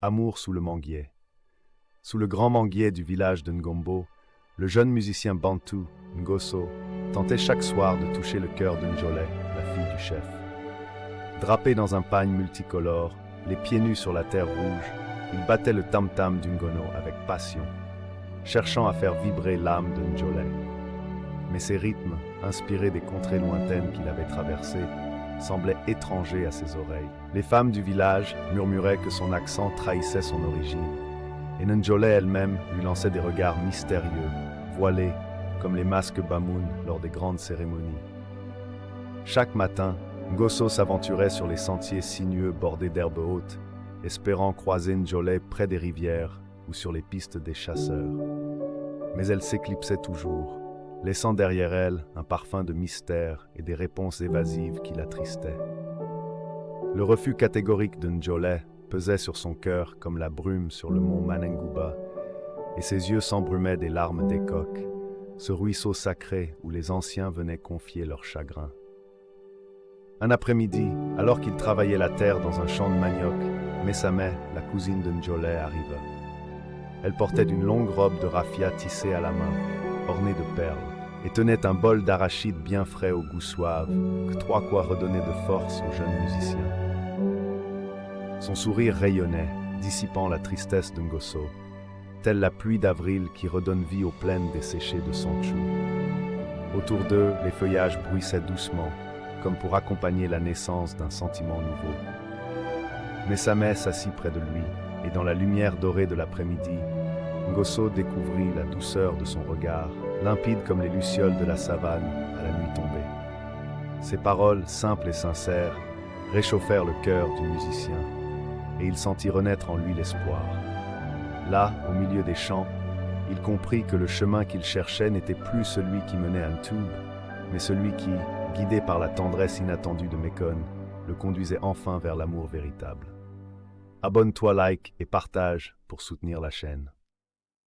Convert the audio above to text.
Amour sous le manguier. Sous le grand manguier du village de Ngombo, le jeune musicien bantou, Ngoso, tentait chaque soir de toucher le cœur de Njolé, la fille du chef. Drapé dans un pagne multicolore, les pieds nus sur la terre rouge, il battait le tam-tam du Ngono avec passion, cherchant à faire vibrer l'âme de Njolé. Mais ces rythmes, inspirés des contrées lointaines qu'il avait traversées, semblaient étrangers à ses oreilles. Les femmes du village murmuraient que son accent trahissait son origine, et Njolé elle-même lui lançait des regards mystérieux, voilés, comme les masques Bamoun lors des grandes cérémonies. Chaque matin, Ngoso s'aventurait sur les sentiers sinueux bordés d'herbes hautes, espérant croiser Njolé près des rivières ou sur les pistes des chasseurs. Mais elle s'éclipsait toujours, laissant derrière elle un parfum de mystère et des réponses évasives qui l'attristaient. Le refus catégorique de Njolé pesait sur son cœur comme la brume sur le mont Manengouba, et ses yeux s'embrumaient des larmes des coqs, ce ruisseau sacré où les anciens venaient confier leur chagrin. Un après-midi, alors qu'il travaillait la terre dans un champ de manioc, Messamé, la cousine de Njolé, arriva. Elle portait une longue robe de raffia tissée à la main, ornée de perles, et tenait un bol d'arachide bien frais au goût suave, que trois quoi redonnait de force au jeune musicien. Son sourire rayonnait, dissipant la tristesse de Ngoso, telle la pluie d'avril qui redonne vie aux plaines desséchées de Santchou. Autour d'eux, les feuillages bruissaient doucement, comme pour accompagner la naissance d'un sentiment nouveau. Messamé s'assit près de lui, et dans la lumière dorée de l'après-midi, Ngoso découvrit la douceur de son regard, limpide comme les lucioles de la savane à la nuit tombée. Ses paroles, simples et sincères, réchauffèrent le cœur du musicien, et il sentit renaître en lui l'espoir. Là, au milieu des champs, il comprit que le chemin qu'il cherchait n'était plus celui qui menait à Ntoub, mais celui qui, guidé par la tendresse inattendue de Mekone, le conduisait enfin vers l'amour véritable. Abonne-toi, like et partage pour soutenir la chaîne.